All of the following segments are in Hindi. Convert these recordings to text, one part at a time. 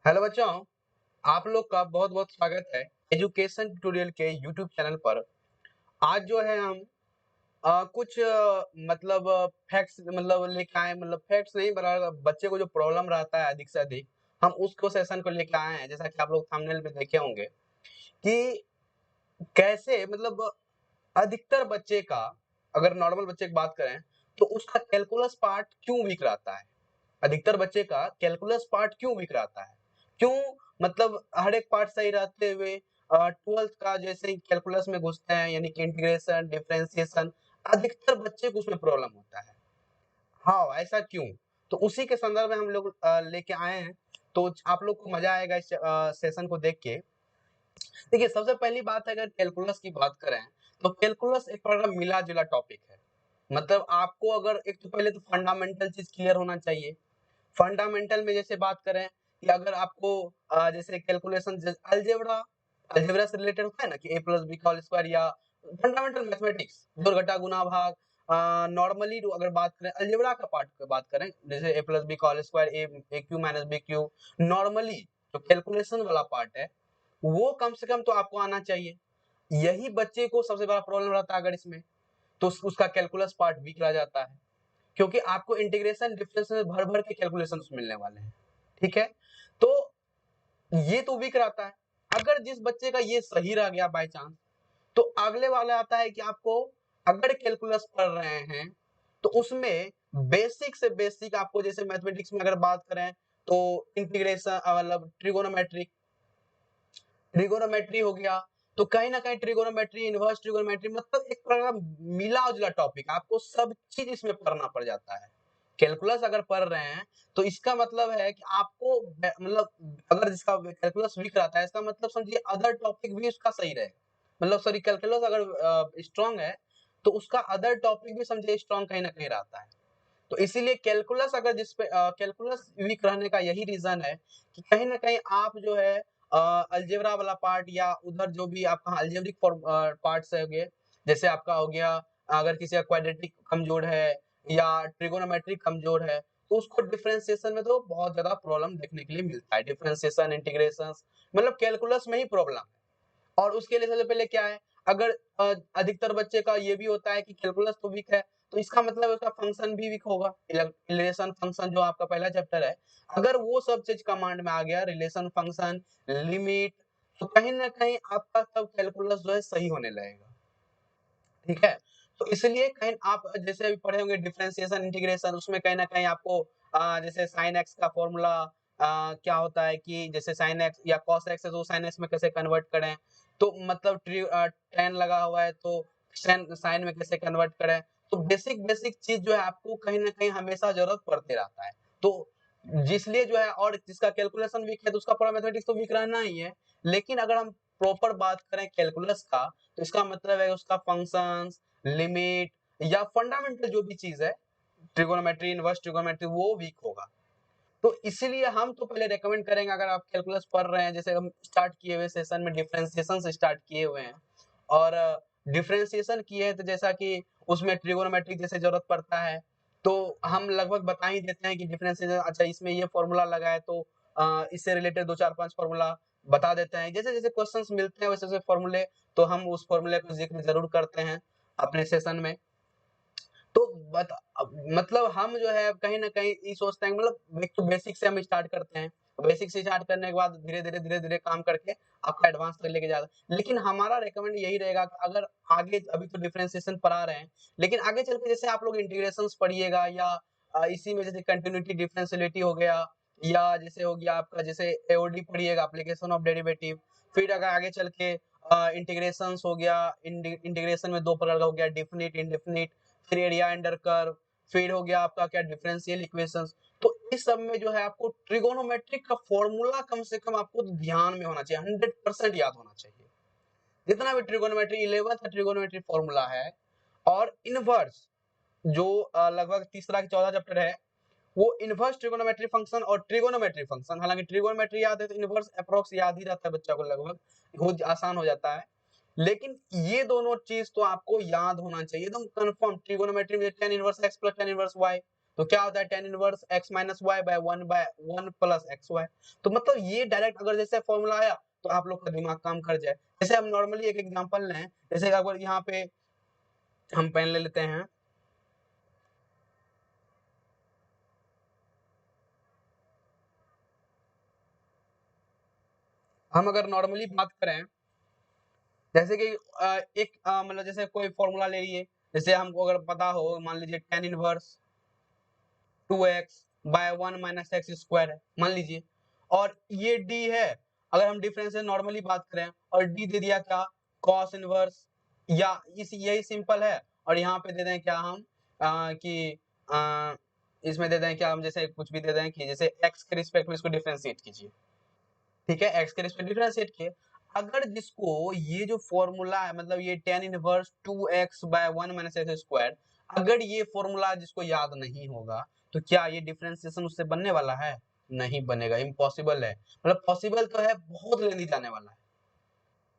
हेलो बच्चों, आप लोग का बहुत बहुत स्वागत है एजुकेशन ट्यूटोरियल के यूट्यूब चैनल पर। आज जो है हम कुछ मतलब फैक्ट्स मतलब लेके आए, मतलब फैक्ट्स नहीं बना, बच्चे को जो प्रॉब्लम रहता है अधिक से अधिक, हम उसको सेशन को लेके आए हैं। जैसा कि आप लोग थंबनेल में देखे होंगे कि कैसे मतलब अधिकतर बच्चे का, अगर नॉर्मल बच्चे की बात करें तो उसका कैलकुलस पार्ट क्यों वीक रहता है। अधिकतर बच्चे का कैलकुलस पार्ट क्यों वीक रहता है? क्यों? मतलब हर एक पार्ट सही रहते हुए 12th का जैसे ही कैलकुलस में घुसते हैं, यानी कि इंटीग्रेशन, डिफरेंशिएशन, अधिकतर बच्चे को उसमें प्रॉब्लम होता है। हाँ, ऐसा क्यों? तो उसी के संदर्भ में हम लोग लेके आए हैं। तो आप लोग को मजा आएगा इस सेशन को देख के। देखिए, सबसे पहली बात है, अगर कैलकुलस की बात करें तो कैलकुलस एक प्रकार का मिला-जुला टॉपिक है। मतलब आपको अगर एक तो पहले तो फंडामेंटल चीज़ क्लियर होना चाहिए। फंडामेंटल में जैसे बात करें कि अगर आपको जैसे कैलकुलेशन अलजेब्रा अलजेब्रा से रिलेटेड होता है ना कि a प्लस बी का होल स्क्वायर, या फंडामेंटल मैथमेटिक्स जोड़ घटा गुणा भाग, नॉर्मली अगर बात करें अलजेब्रा का पार्ट की बात करें, जैसे a प्लस बी का whole square, A cube minus B cube, normally जो कैलकुलेशन वाला पार्ट है वो कम से कम तो आपको आना चाहिए। यही बच्चे को सबसे बड़ा प्रॉब्लम रहता है अगर इसमें, तो उसका कैलकुलस पार्ट वीक रह जाता है, क्योंकि आपको इंटीग्रेशन डिफरेंशियल में भर-भर के कैलकुलेशंस मिलने वाले हैं। ठीक है? तो ये तो वीक रहता है। अगर जिस बच्चे का ये सही रह गया बाय चांस, तो अगले वाला आता है कि आपको अगर कैलकुलस पढ़ रहे हैं, तो उसमें बेसिक से बेसिक आपको, जैसे मैथमेटिक्स में अगर बात करें तो इंटीग्रेशन मतलब ट्रिगोनोमेट्री हो गया, तो कहीं न कहीं ट्रिगोनोमेट्री, इन्वर्स ट्रिगोनोमेट्री, मतलब एक प्रकार का मिला-जुला टॉपिक, आपको सब चीज़ इसमें पढ़ना पड़ जाता है। कैलकुलस अगर पढ़ रहे हैं, तो इसका मतलब है कि आपको मतलब अगर जिसका कैलकुलस वीक रहता है, इसका मतलब समझिए अदर टॉपिक भी उसका सही रहे। मतलब सॉरी, कैलकुलस अगर स्ट्रॉन्ग है, तो उसका अदर टॉपिक भी समझिए स्ट्रॉन्ग कहीं न कहीं रहता है। तो इसीलिए कैलकुलस अगर कैलकुलस वीक रहने का यही रीज़न है कि कहीं न कहीं आप जो है अलजेब्रा वाला पार्ट, या उधर जो भी आपका अलजेब्रिक पार्ट्स हो गए, जैसे आपका हो गया अगर किसी का क्वाड्रेटिक कमज़ोर है या ट्रिगोनोमेट्री कमज़ोर है, तो उसको डिफरेंशिएशन में तो बहुत ज़्यादा प्रॉब्लम देखने के लिए मिलता है। डिफरेंशिएशन, इंटीग्रेशंस, मतलब कैलकुलस में ही प्रॉब्लम है। और उसके लिए सबसे पहले क्या है, अगर अधिकतर बच्चे का ये भी होता है कि कैलकुलस तो वीक है, तो इसका मतलब उसका फंक्शन भी वीक होगा। रिलेशन फंक्शन जो आपका पहला चैप्टर है, अगर वो सब चीज़ कमांड में आ गया, रिलेशन फंक्शन, लिमिट, तो कहीं न कहीं आपका तब कैलकुलस जो है सही होने लगेगा। ठीक है? तो इसलिए कहीं आप जैसे अभी पढ़े होंगे डिफरेंशिएशन, इंटीग्रेशन, उसमें कहीं न कहीं आपको जैसे sin x का फ़ॉर्मूला क्या होता है कि जैसे sin x या cos x है तो sin x में कैसे कन्वर्ट करें। तो मतलब tan लगा हुआ है तो sin में कैसे कन्वर्ट करें। तो बेसिक बेसिक चीज़ जो है आपको कहीं न कहीं हमेशा ज़रूरत पड़ते रहता है। तो जिसलिए जो है, और जिसका कैलकुलेशन वीक है तो उसका पूरा मैथमेटिक्स तो वीक रहना ही है। लेकिन अगर हम प्रॉपर बात करें कैलकुलस का, तो इसका मतलब है उसका फंक्शंस, लिमिट या फंडामेंटल जो भी चीज़ है, ट्रिगोनोमेट्री, इनवर्स ट्रिगोनोमेट्री, वो वीक होगा। तो इसीलिए हम तो पहले रिकमेंड करेंगे, अगर आप कैलकुलस पढ़ रहे हैं, जैसे हम स्टार्ट किए हुए सेशन में डिफरेंशिएशन से स्टार्ट किए हुए हैं, और डिफरेंशिएशन किए हैं तो जैसा कि उसमें ट्रिगोनोमेट्री जैसे ज़रूरत पड़ता है, तो हम लगभग बता ही देते हैं कि डिफरेंशिएशन, अच्छा इसमें ये फ़ॉर्मूला लगा है तो इससे रिलेटेड 2 4 5 फ़ॉर्मूला बता देते हैं। जैसे-जैसे क्वेश्चन्स मिलते हैं वैसे-वैसे फ़ॉर्मूले, तो हम उस फ़ॉर्मूले का ज़िक्र ज़रूर करते हैं अपने सेशन में। तो मतलब हम जो है कहीं न कहीं ये सोचते हैं कि मतलब एक तो बेसिक से हम स्टार्ट करते हैं। बेसिक से स्टार्ट करने के बाद धीरे-धीरे, धीरे-धीरे काम करके आपका एडवांस तक लेके जाना। लेकिन हमारा रिकमेंड यही रहेगा कि अगर आगे, अभी तो डिफरेंशिएशन पढ़ा रहे हैं, लेकिन आगे चल के जैसे आप लोग इंटीग्रेशंस पढ़िएगा, या इसी में जैसे कंटीन्यूटी डिफरेंशियलिटी हो गया, या जैसे हो गया आपका जैसे एओडी पढ़िएगा, एप्लीकेशन ऑफ डेरिवेटिव। फिर अगर आगे चल के इंटीग्रेशंस हो गया, इंटीग्रेशन में 2 प्रकार का हो गया, डेफिनिट, इंडेफिनिट, फिर एरिया अंडर कर्व, फिर हो गया आपका क्या डिफरेंशियल इक्वेशंस। तो इस सब में जो है आपको ट्रिगोनोमेट्रिक का फॉर्मूला कम से कम आपको ध्यान में होना चाहिए, 100% याद होना चाहिए। जितना भी ट्रिगोनोमेट्री 11th का ट्रिगोनोमेट्री फॉर्मूला है, और इनवर्स जो लगभग तीसरा कि चौथा चैप्टर है, वो इनवर्स ट्रिगोनोमेट्री फंक्शन और ट्रिगोनोमेट्री फंक्शन, हालांकि ट्रिगोनोमेट्री याद है तो इनवर्स अप्रोक्स याद ही रहता है बच्चा को, लगभग हो आसान हो जाता है। लेकिन ये दोनों चीज तो आपको याद होना चाहिए एकदम कंफर्म। ट्रिगोनोमेट्री में tan inverse x plus tan inverse y, तो क्या होता है tan inverse x minus Y by 1 plus X Y. तो मतलब ये डायरेक्ट अगर जैसे फॉर्मूला आया तो आप लोग का दिमाग काम कर जाए। जैसे हम नॉर्मली एक एग्जांपल लें, जैसे अगर यहाँ पे हम पेन ले लेते हैं, हम अगर नॉर्मली बात करें जैसे कि एक मतलब जैसे कोई फॉर्मूला ले लिए, जैसे हमको अगर पता हो मान लीजिए tan inverse 2x by 1 minus X square है मान लीजिए, और ये d है। अगर हम डिफरेंस से नॉर्मली बात करें और d दे दिया क्या cos इनवर्स, या इस यही सिंपल है, और यहाँ पे दे दें क्या हम कि इसमें दे दें क्या हम जैसे कुछ भी दे दें कि जैसे x के रिस्पेक्ट में इसको डिफरेंशिएट कीजिए, ठीक है, x के रिस्पेक्ट डिफरेंशिएट किए। अगर जिसको ये जो फॉर्मूला है मतलब ये tan inverse 2x by 1 minus X square, अगर ये फॉर्मूला जिसको याद नहीं होगा तो क्या ये डिफरेंशिएशन उससे बनने वाला है? नहीं बनेगा, इम्पॉसिबल है। मतलब पॉसिबल तो है, बहुत लेंदी जाने वाला है,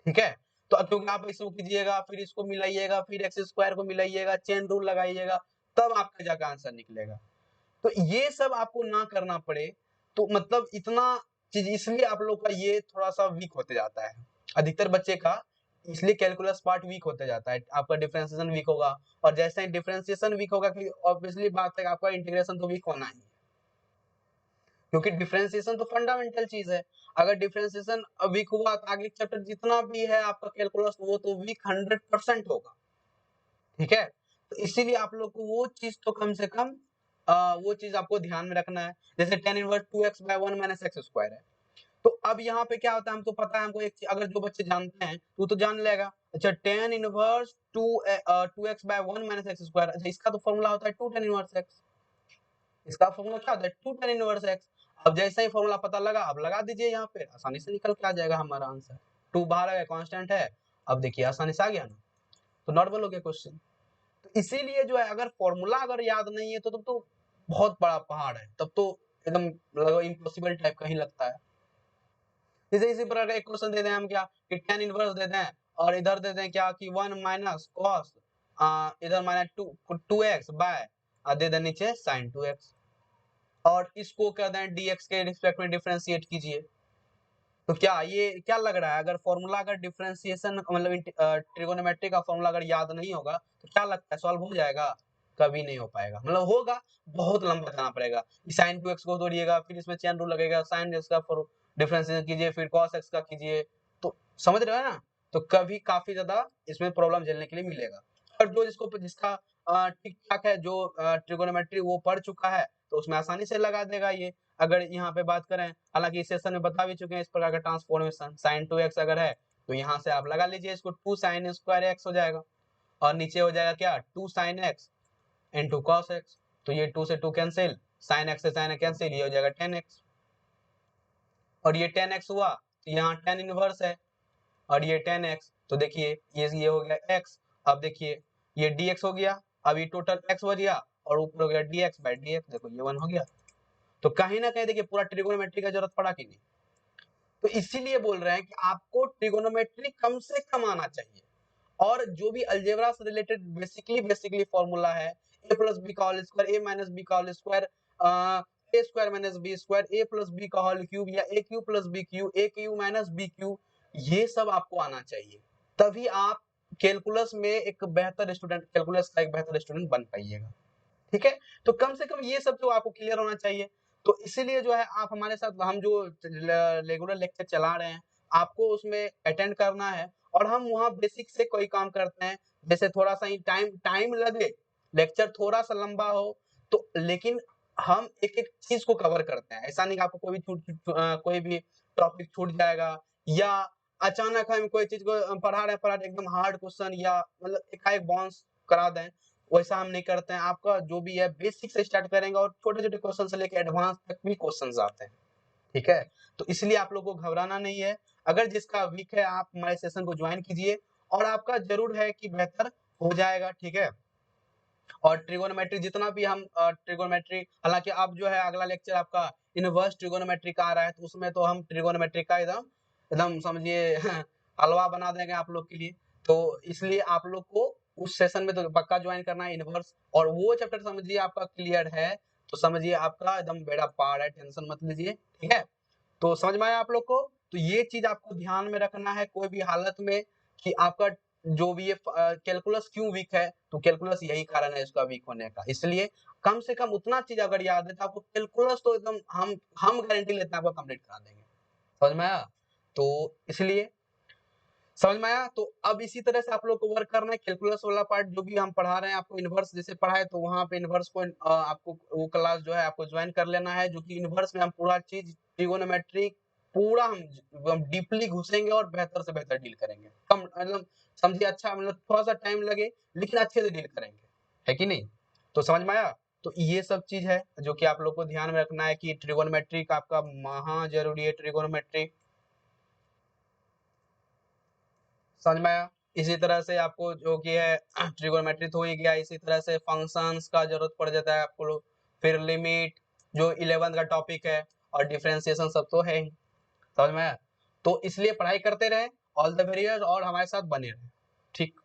ठीक है। तो क्योंकि आप इसको कीजिएगा फिर इसको मिलाइएगा फिर एक्स स्क्वायर को मिलाइएगा चेन रूल लगाइएगा तब आपका जाकर आंसर निकलेगा। तो ये सब आपको ना करना पड़े, तो मतलब इतना चीज इसलिए आप लोग का ये थोड़ा सा वीक होते जाता है अधिकतर बच्चे का, इसलिए कैलकुलस पार्ट वीक होते जाता है, आपका डिफरेंशिएशन वीक होगा, और जैसे ही डिफरेंशिएशन वीक होगा कि ऑब्वियसली बात है आपका इंटीग्रेशन तो वीक होना ही है, क्योंकि डिफरेंशिएशन तो फंडामेंटल चीज है। अगर डिफरेंशिएशन वीक हुआ तो आगे चैप्टर जितना भी है आपका कैलकुलस वो तो वीक 100% होगा, ठीक है। तो इसीलिए आप लोग को वो चीज तो कम से कम वो चीज आपको ध्यान में रखना है। जैसे tan inverse 2x by 1 minus X square है, तो अब यहाँ पे क्या होता है हमको पता है, हमको एक अगर जो बच्चे जानते हैं तो जान लेगा। अच्छा tan inverse 2x by 1 minus X square, अच्छा इसका तो फॉर्मूला होता है 2 tan इनवर्स x, इसका फॉर्मूला क्या होता है 2 tan इनवर्स x। अब जैसे ही फॉर्मूला पता लगा अब लगा दीजिए, यहाँ पे आसानी से निकल के आ जाएगा हमारा आंसर। 2 बाहर आ गया, कांस्टेंट है, अब देखिए आसानी से आ गया ना, तो नॉर्मल हो गया क्वेश्चन। तो इसीलिए जो है अगर फॉर्मूला अगर याद नहीं है तो तब तो बहुत बड़ा पहाड़ है, तब तो एकदम लगभग इम्पॉसिबल टाइप का ही लगता है। जैसे इसी प्रकार का एक क्वेश्चन दे दें हम क्या कि tan इनवर्स दे दें और इधर दे दें क्या कि 1 माइनस cos इधर माइनस 2x बाय दे दें नीचे sin 2x, और इसको कर दें dx के रिस्पेक्ट में डिफरेंशिएट कीजिए। तो क्या ये क्या लग रहा है, अगर फॉर्मूला अगर डिफरेंशिएशन मतलब ट्रिगोनोमेट्री का फॉर्मूला अगर याद नहीं होगा तो क्या लगता है सॉल्व हो जाएगा? कभी नहीं हो पाएगा, मतलब होगा, बहुत लंबा जाना पड़ेगा। sin 2x को तोड़िएगा फिर इसमें चेन रूल लगेगा, sin x का डिफरेंशिएशन कीजिए फिर cos x का कीजिए, तो समझ रहे हो ना। तो कभी काफी ज्यादा इसमें प्रॉब्लम झेलने के लिए मिलेगा। और जो जिसको जिसका ठीक ठाक है, जो ट्रिगोनोमेट्री वो पढ़ चुका है तो उसमें आसानी से लगा देगा ये। अगर यहाँ पे बात करें, हालांकि इस सेशन में बता भी चुके हैं इस प्रकार का ट्रांसफॉर्मेशन, sin 2x अगर है तो यहाँ से आप लगा लीजिए इसको 2 sin स्क्वायर x हो जाएगा, और नीचे हो जाएगा क्या 2 sin x into cos x, तो ये 2 से 2 कैंसिल, sin x से sin कैंसिल, ये हो जाएगा 10x, और ये 10x हुआ तो यहाँ tan इनवर्स है, और ये 10x, तो देखिए ये हो गया x। अब देखिए ये dx हो गया, अब ये टोटल x बच गया और ऊपर हो गया dx बाय dx, देखो ये 1 हो गया। तो कहीं ना कहीं देखिए पूरा ट्रिगोनोमेट्री का जरूरत पड़ा कि नहीं। तो इसीलिए बोल रहे हैं कि आपको ट्रिगोनोमेट्री कम से कम आना चाहिए, और जो भी अलजेब्रा से रिलेटेड बेसिकली फॉर्मूला है a प्लस बी का whole square a minus B का whole square a square minus B square a plus B का होल क्यूब, या a cube plus B cube a cube minus B cube, ये सब आपको आना चाहिए, तभी आप कैलकुलस में एक बेहतर स्टूडेंट, कैलकुलस का एक बेहतर स्टूडेंट बन पाइएगा, ठीक है। तो कम से कम ये सब जो आपको क्लियर होना चाहिए। तो इसीलिए जो है आप हमारे साथ, हम जो रेगुलर लेक्चर चला रहे हैं आपको उसमें अटेंड करना है, और हम वहाँ बेसिक से कोई काम करते हैं, जैसे थोड़ा सा ही टाइम टाइम लगे, लेक्चर थोड़ा सा लंबा हो तो, लेकिन हम एक एक चीज को कवर करते हैं। ऐसा नहीं कि आपको कोई भी कोई भी टॉपिक छूट जाएगा, या अचानक हम कोई चीज को पढ़ा रहे एकदम हार्ड क्वेश्चन या मतलब एकाएक बाउंस करा दें, वैसा हम नहीं करते हैं। आपका जो भी है बेसिक से स्टार्ट करेंगे और छोटे-छोटे क्वेश्चन से लेकर एडवांस तक भी क्वेश्चंस आते हैं, ठीक है। तो इसलिए आप लोगों को घबराना नहीं है। अगर जिसका वीक है आप हमारे सेशन को ज्वाइन कीजिए, और आपका जरूर है कि बेहतर हो जाएगा, ठीक है। और ट्रिगोनोमेट्री जितना भी हम ट्रिगोनोमेट्री, हालांकि अब जो है अगला लेक्चर आपका इनवर्स ट्रिगोनोमेट्री का आ रहा है, तो उसमें तो हम ट्रिगोनोमेट्री का एकदम एकदम समझिए हलवा बना देंगे आप लोग के लिए। तो इसलिए आप लोग को उस सेशन में तो पक्का ज्वाइन करना है इनवर्स, और वो चैप्टर समझिए आपका क्लियर है तो समझिए आपका एकदम बेड़ा पार है, टेंशन मत लीजिए, ठीक है। तो समझ में आया आप लोग को? तो ये चीज आपको ध्यान में रखना है कोई भी हालत में कि आपका जो भी ये कैलकुलस क्यों वीक है, तो कैलकुलस यही कारण है इसका वीक होने का। इसलिए कम से कम उतना चीज अगर याद है तो आपको कैलकुलस तो एकदम हम गारंटी लेते हैं आपको कंप्लीट करा देंगे। समझ में आया? तो इसलिए समझ में आया? तो अब इसी तरह से आप लोग को वर्क करना है कैलकुलस वाला पार्ट जो भी हम पढ़ा रहे हैं आपको इनवर्स जैसे पढ़ाए तो वहां पे इनवर्स को आपको वो क्लास जो है आपको ज्वाइन कर लेना है, जो कि इनवर्स में हम पूरा चीज ट्रिगोनोमेट्री पूरा हम डीपली घुसेंगे और बेहतर से बेहतर डील करेंगे। कम मतलब समझिए अच्छा मतलब थोड़ा सा टाइम लगे लेकिन अच्छे से डील करेंगे, है कि नहीं? तो समझ में आया? तो ये सब चीज है जो कि आप लोग को ध्यान में रखना है कि ट्रिगोनोमेट्री का आपका महा जरूरी है ट्रिगोनोमेट्री। समझ में आया? इसी तरह से आपको जो कि है ट्रिगोनोमेट्री तो हो ही गया, इसी तरह से फंक्शंस का जरूरत पड़ जाता है आपको लोग, फिर लिमिट जो 11th का टॉपिक है और डिफरेंशिएशन सब तो है ही। समझ में आया? तो इसलिए पढ़ाई करते रहे, ऑल द वेरी बेस्ट और हमारे साथ बने रहे। ठीक।